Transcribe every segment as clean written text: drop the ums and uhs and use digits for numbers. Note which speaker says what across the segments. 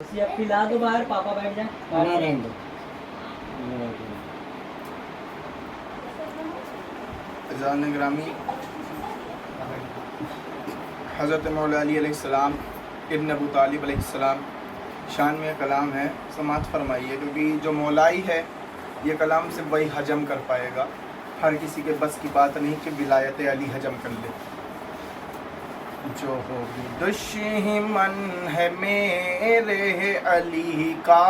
Speaker 1: पिला दो बाहर, पापा बैठ जाए।
Speaker 2: नहीं रहने दो।
Speaker 3: अज़ान ग्रामी हज़रत मौला अली अलैहिस्सलाम इब्न अबू तालिब अलैहिस्सलाम शान में कलाम है, समात फरमाइए, क्योंकि जो मौलाई है ये कलाम सिर्फ वही हजम कर पाएगा, हर किसी के बस की बात नहीं कि विलायत अली हजम कर ले। जो हो भी दुश्मन है मेरे अली का,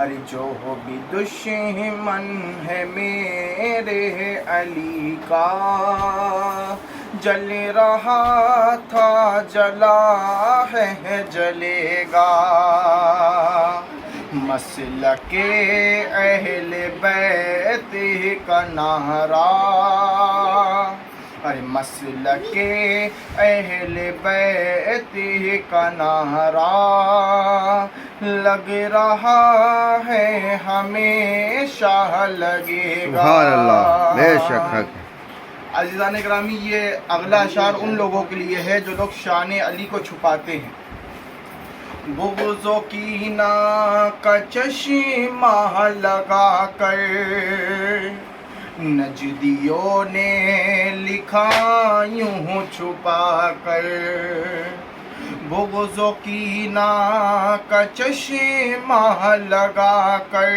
Speaker 3: अरे जो हो भी दुश्मन है मेरे अली का, जल रहा था जला है जलेगा, मसलके अहले बैत का नारा, अरे मसलके अहले बैत का नारा, लग रहा है हमेशा लगेगा।
Speaker 4: सुभान अल्लाह, बेशक।
Speaker 3: अज़ीज़ान ग्रामी, ये अगला अशार उन लोगों के लिए है जो लोग शान अली को छुपाते हैं। बुग़्ज़ो कीना का चश्मा लगा कर नजदियों ने लिखा यूं छुपा कर, बुग़्ज़ो कीना का चश्मा लगा कर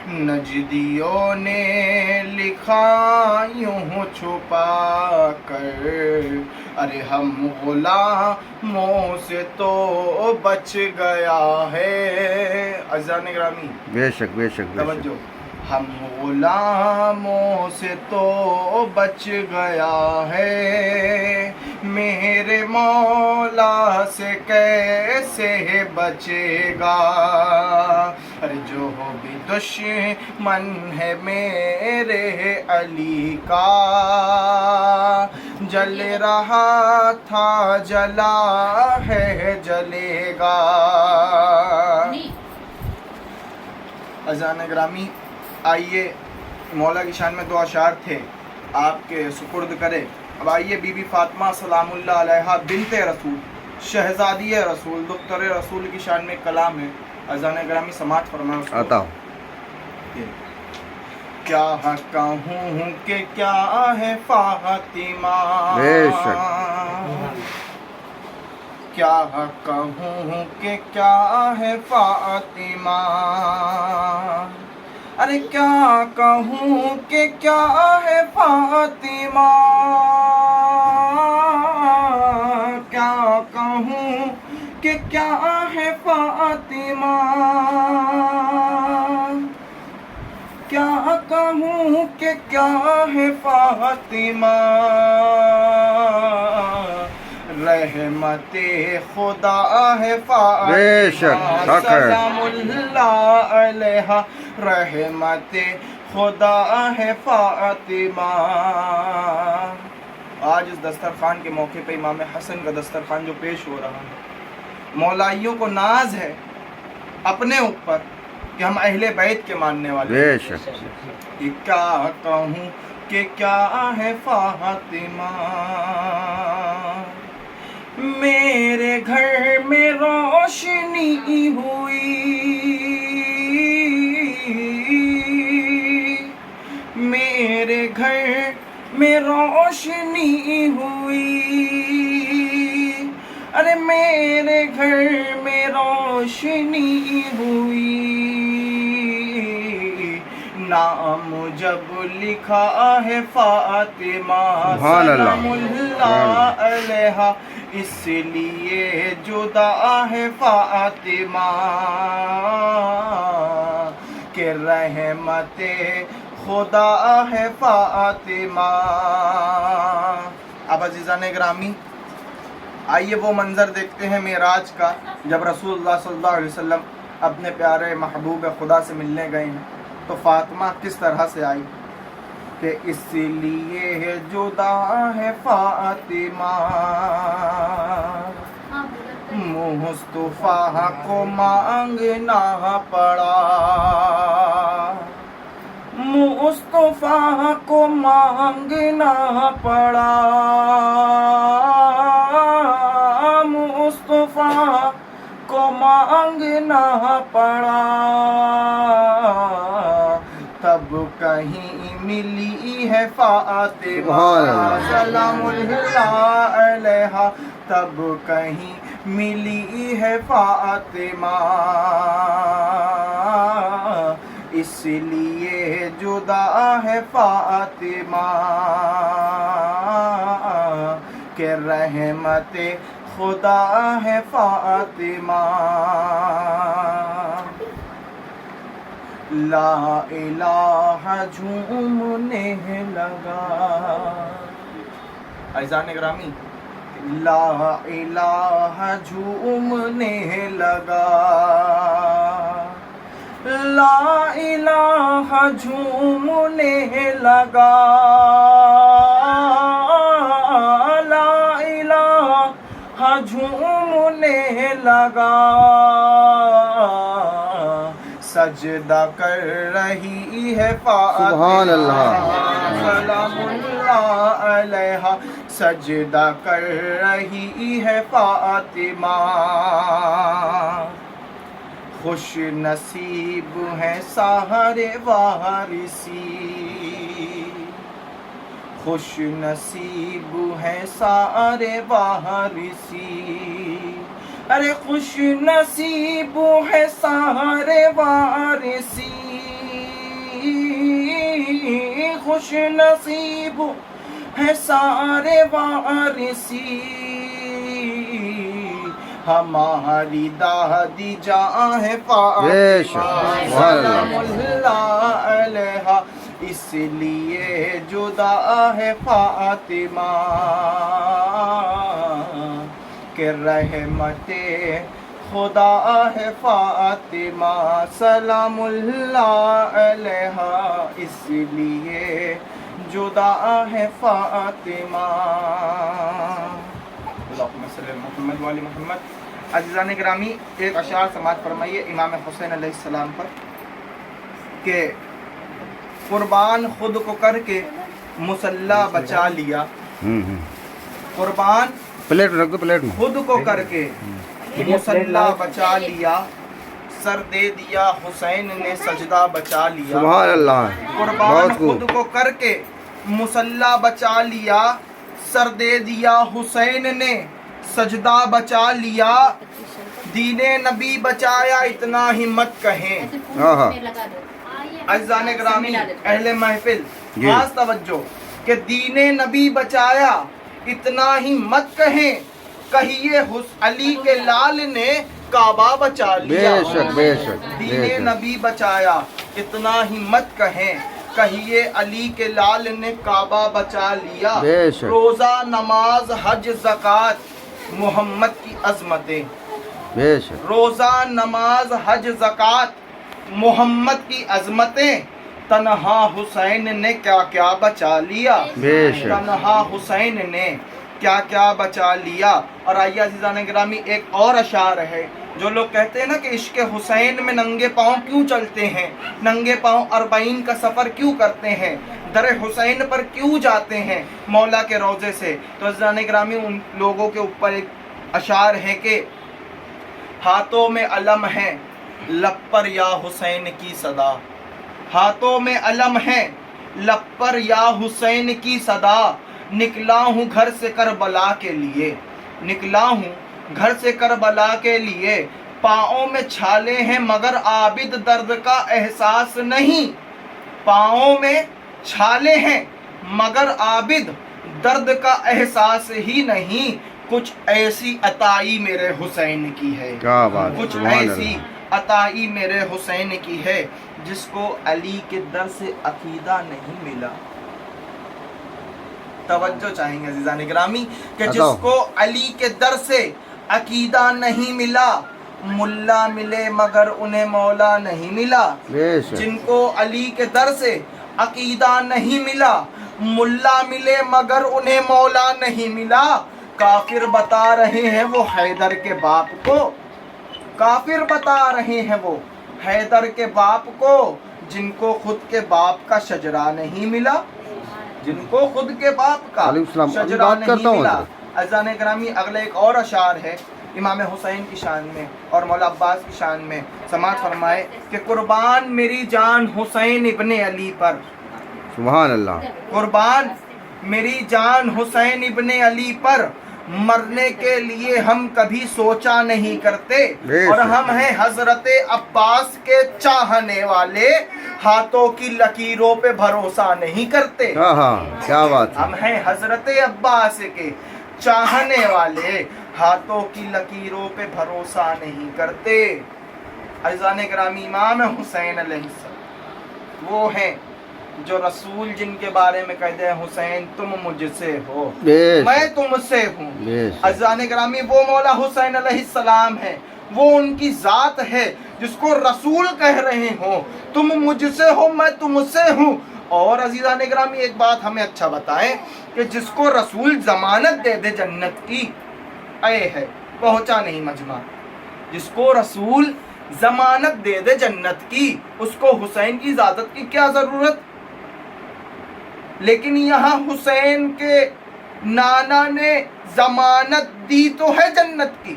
Speaker 3: नजदियों ने लिखा यूं छुपा कर, अरे हम गुलामों से तो बच गया है। अज़ान ग्रामी,
Speaker 4: बेशक बेशक
Speaker 3: तवज्जो,
Speaker 4: बेशक।
Speaker 3: हम गुलामों से तो बच गया है, मेरे मौला से कैसे बचेगा, अरे जो हो भी दुश्मन है मेरे अली का, जल रहा था जला है जलेगा। अज़ान ग्रामी, आइए मौला की शान में दो अशार थे, आपके सुपुर्द करें। अब आइए बीबी फातिमा सलामुल्लाह अलैहा बिन्ते रसूल, शहजादी रसूल, दुख्तर रसूल की शान में कलाम है। अज़ान ग्रामी समात फरमाओ।
Speaker 4: आता हूँ।
Speaker 3: क्या कहूँ कि क्या है फातिमा,
Speaker 4: बेशक।
Speaker 3: क्या कहूँ कि क्या है फातिमा, अरे क्या कहूँ कि क्या है फातिमा, क्या कहूँ कि क्या है फातिमा, क्या कहूँ कि क्या है फातिमा, रहमते खुदा है फातिमा सलामुल्लाह अलैहा, रहमते खुदा है फातिमा। आज इस दस्तरखान के मौके पे इमाम हसन का दस्तरखान जो पेश हो रहा है, मौलाइयों को नाज है अपने ऊपर कि हम अहले बैत के मानने वाले।
Speaker 4: बेशक।
Speaker 3: कि क्या कहूँ कि क्या है फातिमा, मेरे घर में रोशनी हुई, मेरे घर में रोशनी हुई, अरे मेरे घर में रोशनी हुई, नाम जब लिखा है फातिमा सलामुल्लाह अलैहा, इसलिए जुदा है फातिमा के रहमते खुदा है फातिमा। अब अज़ीज़ान ग्रामी, आइए वो मंज़र देखते हैं मेराज का, जब रसूलुल्लाह सल्लल्लाहु अलैहि वसल्लम अपने प्यारे महबूब खुदा से मिलने गए हैं, तो फातिमा किस तरह से आई कि इसलिए जुदा है फातिमा, मुस्तफा को मांगना पड़ा, मुस्तफा को मांगना पड़ा, मुस्तफा को मांगना पड़ा, तब कहीं मिली है फातिमा सलामुल्लाह अलैहा, तब कहीं मिली है फातिमा, इसलिए जुदा है फातिमा के रहमते खुदा है फातिमा। ला इलाहा झूमने लगा, अज़ान ग्रामी, ला इलाहा झूमने लगा, ला इलाहा झूमने लगा, ला इलाहा झूमने लगा, सजदा कर रही है फातिमा
Speaker 4: सुभान अल्लाह
Speaker 3: सलामुल्लाह अलैहा, सजदा कर रही है फातिमा, खुश नसीब है सारे वारिसी, खुश नसीब है सारे वारिसी, अरे खुश नसीब है सारे वारिसी, खुश नसीब है सारे वारिसी, हमारी दादी जान है फातिमा सलामुल्लाह अलैहा, इसलिए जुदा है फातिमा के रहमते खुदा है फातिमा सलामुल्लाह अलैहा, इसलिए जुदा है फातिमा। मोहम्मद वाली मोहम्मद। अज़ीज़ान ग्रामी, एक अशार समात फरमाइए इमाम हुसैन अलैहिस्सलाम पर कि कुर्बान खुद को करके मुसल्ला बचा लिया, कुर्बान
Speaker 4: प्लेट रख दो, प्लेट में
Speaker 3: खुद को करके मुसल्ला बचा लिया, सर दे दिया हुसैन ने सजदा बचा लिया,
Speaker 4: सुभान अल्लाह,
Speaker 3: कुर्बान
Speaker 4: बहुत
Speaker 3: खुद को करके मुसल्ला बचा लिया, सर दे दिया हुसैन ने सजदा बचा लिया, दीने नबी बचाया इतना ही मत कहें। अज़ीज़ान ग्रामी, अहले महफिल, खास तवज्जो कि दीने नबी बचाया इतना ही मत कहें, कहिए अली के लाल ने काबा बचा लिया।
Speaker 4: बेशक बेशक
Speaker 3: दीने नबी बचाया इतना ही मत कहें, कहिए अली के लाल ने काबा बचा लिया। रोज़ा नमाज हज ज़कात मोहम्मद की अज़मतें,
Speaker 4: बेशक
Speaker 3: रोज़ा नमाज हज ज़कात मोहम्मद की अज़मतें, तन्हा हुसैन ने क्या क्या बचा लिया, तन्हा हुसैन ने क्या क्या बचा लिया। और आइए अज़ीज़ान गिरामी, एक और अशार है, जो लोग कहते हैं ना कि इश्क़ हुसैन में नंगे पाँव क्यों चलते हैं, नंगे पाँव 40 का सफ़र क्यों करते हैं, दर हुसैन पर क्यों जाते हैं मौला के रोज़े से, तो अज़ीज़ान गिरामी उन लोगों के ऊपर एक अशार है कि हाथों में अलम है लब पर या हुसैन की सदा, हाथों में अलम है लब पर या हुसैन की सदा, निकला हूँ घर से करबला के लिए, निकला हूँ घर से करबला के लिए, पाँवों में छाले हैं मगर आबिद दर्द का एहसास नहीं, पाँवों में छाले हैं मगर आबिद दर्द का एहसास ही नहीं, कुछ ऐसी अताई मेरे हुसैन की है,
Speaker 4: क्या बात,
Speaker 3: कुछ ऐसी अताई मेरे हुसैन की है, जिसको अली के दर से अकीदा नहीं मिला। तवज्जो चाहेंगे अज़ीज़ान गिरामी कि जिसको अली के दर से अकीदा नहीं मिला, मुल्ला मिले मगर उन्हें मौला नहीं मिला, जिनको अली के दर से अकीदा नहीं मिला, मुल्ला मिले मगर उन्हें मौला नहीं मिला, काफिर बता रहे हैं वो हैदर के बाप को, काफिर बता रहे हैं वो हैदर के बाप को, जिनको खुद के बाप का शजरा नहीं मिला, जिनको खुद के बाप का शजरा नहीं मिला। अज़ान ग्रामी, अगला एक और अशार है, امام حسین کی شان میں اور مولا عباس کی شان میں سماعت فرمائے کہ قربان میری جان حسین ابن علی پر،
Speaker 4: سبحان اللہ،
Speaker 3: قربان میری جان حسین ابن علی پر، مرنے کے لیے ہم کبھی سوچا نہیں کرتے، اور ہم ہیں حضرت عباس کے چاہنے والے، ہاتھوں کی لکیروں پہ بھروسہ نہیں کرتے۔
Speaker 4: ہاں ہاں، کیا بات ہے،
Speaker 3: ہم ہیں حضرت عباس کے چاہنے والے، ہاتھوں کی لکیروں پہ بھروسہ نہیں کرتے۔ عزیزان گرامی، امام حسین علیہ السلام وہ ہیں جو رسول جن کے بارے میں کہتے ہیں حسین تم مجھ سے ہو،
Speaker 4: بے
Speaker 3: میں
Speaker 4: شک،
Speaker 3: تم سے ہوں۔
Speaker 4: بے شک،
Speaker 3: عزیزان گرامی، وہ مولا حسین علیہ السلام ہے، وہ ان کی ذات ہے جس کو رسول کہہ رہے ہوں تم مجھ سے ہو میں تم سے ہوں۔ اور عزیزان گرامی ایک بات ہمیں اچھا بتائیں کہ جس کو رسول ضمانت دے دے جنت کی، اے ہے پہنچا نہیں مجمع، جس کو رسول ضمانت دے دے جنت کی، اس کو حسین کی ذات کی کیا ضرورت؟ لیکن یہاں حسین کے نانا نے ضمانت دی تو ہے جنت کی،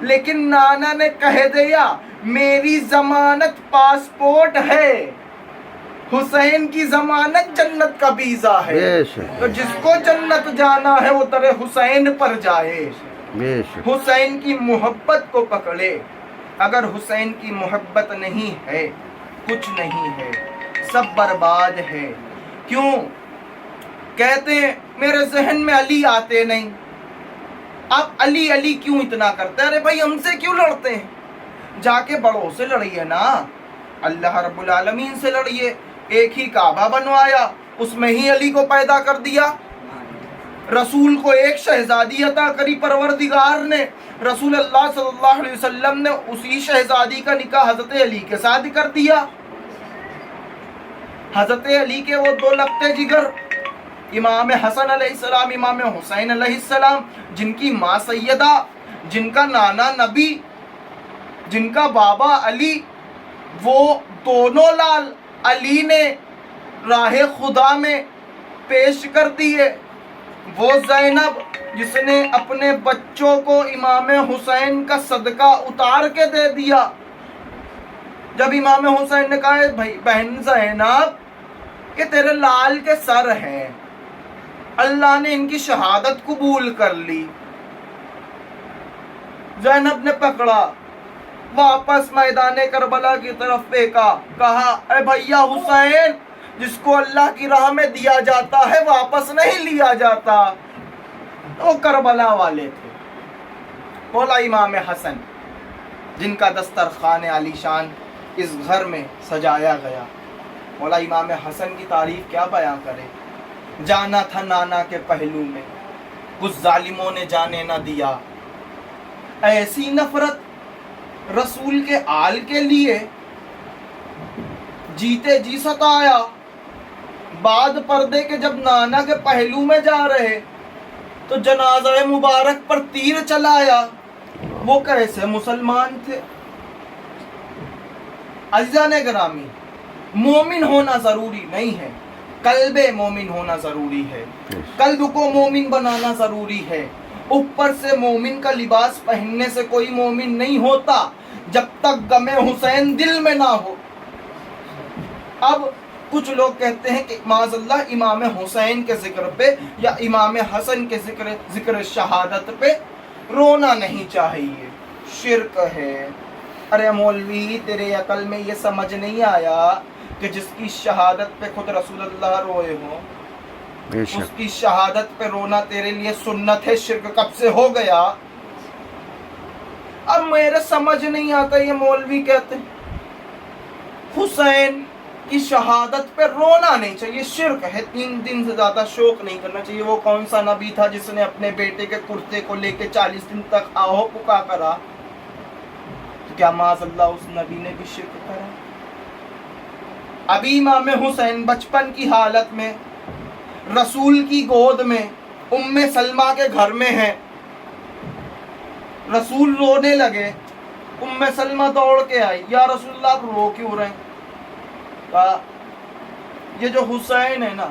Speaker 3: لیکن نانا نے کہہ دیا میری ضمانت پاسپورٹ ہے، حسین کی ضمانت جنت کا ویزا ہے۔
Speaker 4: بے شک،
Speaker 3: تو جس کو جنت جانا ہے وہ در حسین پر جائے،
Speaker 4: بے شک،
Speaker 3: حسین کی محبت کو پکڑے۔ اگر حسین کی محبت نہیں ہے کچھ نہیں ہے، سب برباد ہے۔ کیوں؟ کہتے ہیں میرے ذہن میں علی آتے نہیں، آپ علی علی کیوں اتنا کرتے ہیں؟ ارے بھائی ہم سے کیوں لڑتے ہیں؟ جا کے بڑوں سے لڑیے نا، اللہ رب العالمین سے لڑیے۔ ایک ہی کعبہ بنوایا، اس میں ہی علی کو پیدا کر دیا، رسول کو ایک شہزادی عطا کری پروردگار نے، رسول اللہ صلی اللہ علیہ وسلم نے اسی شہزادی کا نکاح حضرت علی کے ساتھ کر دیا۔ حضرت علی کے وہ دو لگتے جگر، امام حسن علیہ السلام، امام حسین علیہ السلام، جن کی ماں سیدہ، جن کا نانا نبی، جن کا بابا علی، وہ دونوں لال علی نے راہ خدا میں پیش کر دیے۔ وہ زینب جس نے اپنے بچوں کو امام حسین کا صدقہ اتار کے دے دیا، جب امام حسین نے کہا بھائی بہن زینب کہ تیرے لال کے سر ہیں، اللہ نے ان کی شہادت قبول کر لی، زینب نے پکڑا، واپس میدان کربلا کی طرف پھینکا، کہا اے بھیا حسین، جس کو اللہ کی راہ میں دیا جاتا ہے واپس نہیں لیا جاتا۔ وہ کربلا والے تھے۔ بولا امام حسن جن کا دسترخوان عالی شان اس گھر میں سجایا گیا، مولا امام حسن کی تعریف کیا بیان کرے۔ جانا تھا نانا کے پہلو میں، کچھ ظالموں نے جانے نہ دیا، ایسی نفرت رسول کے آل کے لیے، جیتے جی ستایا۔ بعد پردے کے جب نانا کے پہلو میں جا رہے تو جنازہ مبارک پر تیر چلایا۔ وہ کیسے مسلمان تھے؟ عزیزان گرامی، مومن ہونا ضروری نہیں ہے، قلب مومن ہونا ضروری ہے، قلب کو مومن بنانا ضروری ہے۔ اوپر سے مومن کا لباس پہننے سے کوئی مومن نہیں ہوتا جب تک غم حسین دل میں نہ ہو۔ اب کچھ لوگ کہتے ہیں کہ معاذ اللہ امام حسین کے ذکر پہ یا امام حسن کے ذکر شہادت پہ رونا نہیں چاہیے، شرک ہے۔ ارے مولوی تیرے عقل میں یہ سمجھ نہیں آیا کہ جس کی شہادت پہ خود رسول اللہ روئے ہوں، اس کی شہادت پہ رونا تیرے لیے سنت ہے، شرک کب سے ہو گیا؟ اب میرے سمجھ نہیں آتا، یہ مولوی کہتے ہیں حسین کی شہادت پہ رونا نہیں چاہیے، شرک ہے، 3 دن سے زیادہ شوق نہیں کرنا چاہیے۔ وہ کون سا نبی تھا جس نے اپنے بیٹے کے کرتے کو لے کے 40 دن تک آہو پکا کرا؟ تو کیا معاذ اللہ اس نبی نے بھی شرک کرا؟ ابھی امام حسین بچپن کی حالت میں رسول کی گود میں ام سلمہ کے گھر میں ہیں، رسول رونے لگے، ام سلمہ دوڑ کے آئی، یا رسول اللہ آپ رو کیوں رہے ہیں؟ کہا یہ جو حسین ہے نا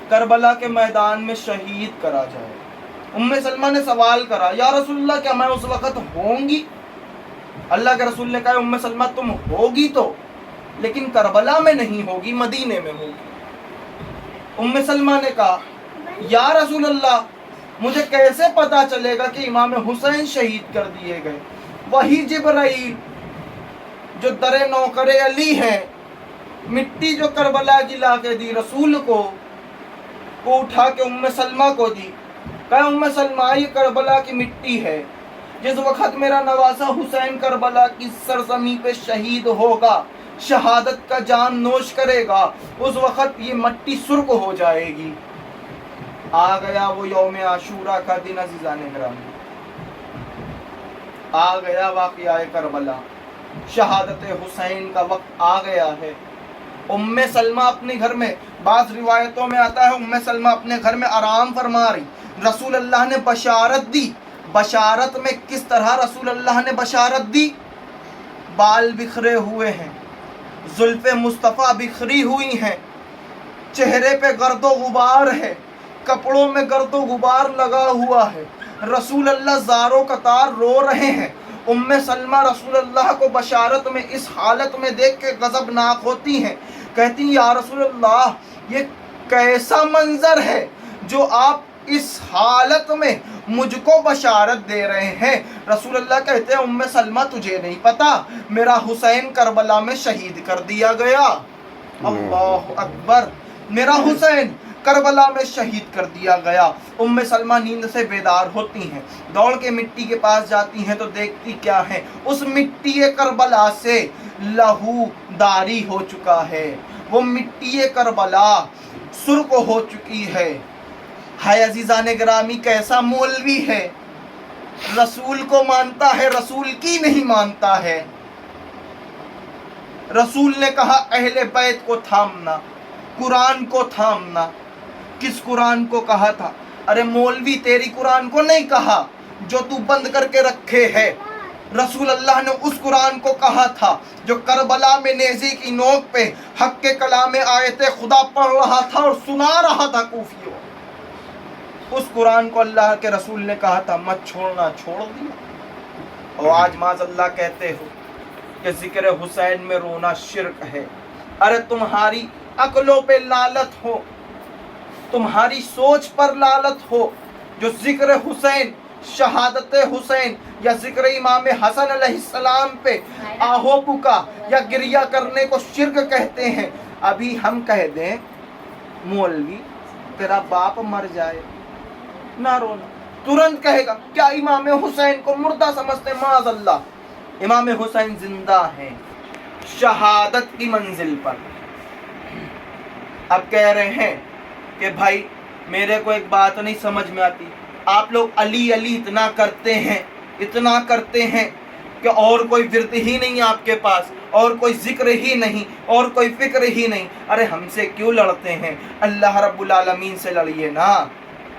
Speaker 3: کربلا کے میدان میں شہید کرا جائے، उम्मे सलमा ने सवाल करा, या रसूलल्लाह क्या मैं उस वक़्त होंगी? अल्लाह के रसूल ने कहा, उम्मे सलमा तुम होगी तो, लेकिन करबला में नहीं होगी, मदीने में होगी। उम्मे सलमा ने कहा, या रसूलल्लाह मुझे कैसे पता चलेगा कि इमाम हुसैन शहीद कर दिए गए? वही जिब्राइल जो दरे नौकरे अली है, मिट्टी जो करबला की ला के दी रसूल को उठा के उम्मे सलमा को दी। कहा, उम्मे सलमा ये करबला की मिट्टी है, जिस वक्त मेरा नवासा हुसैन करबला की सरजमी पे शहीद होगा, शहादत का जाम नोश करेगा, उस वक्त ये मट्टी सुर्ख हो जाएगी। आ गया वो यौम आशूरा का दिन अज़ीज़ान ग्रामी, आ गया वाक़िया करबला, शहादत हुसैन का वक्त आ गया है। उम्मे सलमा अपने घर में, बाज़ रिवायतों में आता है उम्मे सलमा अपने घर में आराम फरमा रही, रसूल अल्लाह ने बशारत दी। बशारत में किस तरह रसूल अल्लाह ने बशारत दी? बाल बिखरे हुए हैं, जुल्फ़े मुस्तफ़ा बिखरी हुई हैं, चेहरे पे गर्दो गुबार है, कपड़ों में गर्दो गुबार लगा हुआ है, रसूल अल्लाह ज़ारो कतार रो रहे हैं। उम्मे सलमा रसूल अल्लाह को बशारत में इस हालत में देख के गज़बनाक होती हैं, कहती, या रसूल अल्लाह ये कैसा मंजर है जो आप इस हालत में मुझको बशारत दे रहे हैं? रसूल अल्लाह कहते हैं, उम्मे सलमा तुझे नहीं पता, मेरा हुसैन करबला में शहीद कर दिया गया। अल्लाह अकबर, मेरा हुसैन करबला में शहीद कर दिया गया। उम्मे सलमा नींद से बेदार होती हैं, दौड़ के मिट्टी के पास जाती हैं तो देखती क्या है, उस मिट्टी करबला से लहू दारी हो चुका है, वो मिट्टी करबला सुर्ख हो चुकी है। हाय अजीज़ान ग्रामी, कैसा मौलवी है, रसूल को मानता है, रसूल की नहीं मानता है। रसूल ने कहा अहले बैत को थामना, कुरान को थामना। किस कुरान को कहा था? अरे मौलवी, तेरी कुरान को नहीं कहा जो तू बंद करके रखे है। रसूल अल्लाह ने उस कुरान को कहा था जो करबला में नेज़े की नोक पे हक के कलाम आयते खुदा पढ़ रहा था और सुना रहा था कूफियों। उस कुरान को अल्लाह के रसूल ने कहा था मत छोड़ना, छोड़ दिया। और आज माज़अल्लाह कहते हो कि जिक्र हुसैन में रोना शिर्क है। अरे तुम्हारी अक्लों पे लालत हो, तुम्हारी सोच पर लालत हो, जो जिक्र हुसैन, शहादत हुसैन या जिक्र इमाम हसन अलैहिस्सलाम पे आहो पुका या गिरिया करने को शिर्क कहते हैं। अभी हम कह दें मौलवी तेरा बाप मर जाए ना रोना, तुरंत कहेगा क्या इमाम हुसैन को मुर्दा समझते? माज़अल्लाह, इमाम हुसैन जिंदा हैं, शहादत की मंजिल पर। अब कह रहे हैं कि भाई मेरे को एक बात नहीं समझ में आती, आप लोग अली अली इतना करते हैं कि और कोई विर्द ही नहीं आपके पास, और कोई जिक्र ही नहीं, और कोई फिक्र ही नहीं। अरे हमसे क्यों लड़ते हैं? अल्लाह रब्बुल आलमीन से लड़िए ना।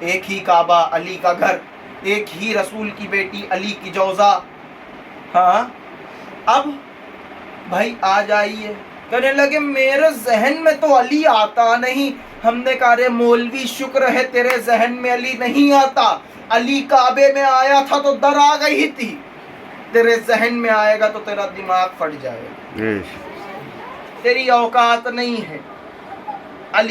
Speaker 3: एक ही काबा, अली का घर, एक ही रसूल की बेटी, अली की जौजा। हाँ, अब भाई आ जाइए, कहने लगे मेरे जहन में तो अली आता नहीं। हमने कहा रे मौलवी शुक्र है तेरे जहन में अली नहीं आता, अली काबे में आया था तो दर आ गई थी, तेरे जहन में आएगा तो तेरा दिमाग फट जाएगा, तेरी औकात नहीं है। अली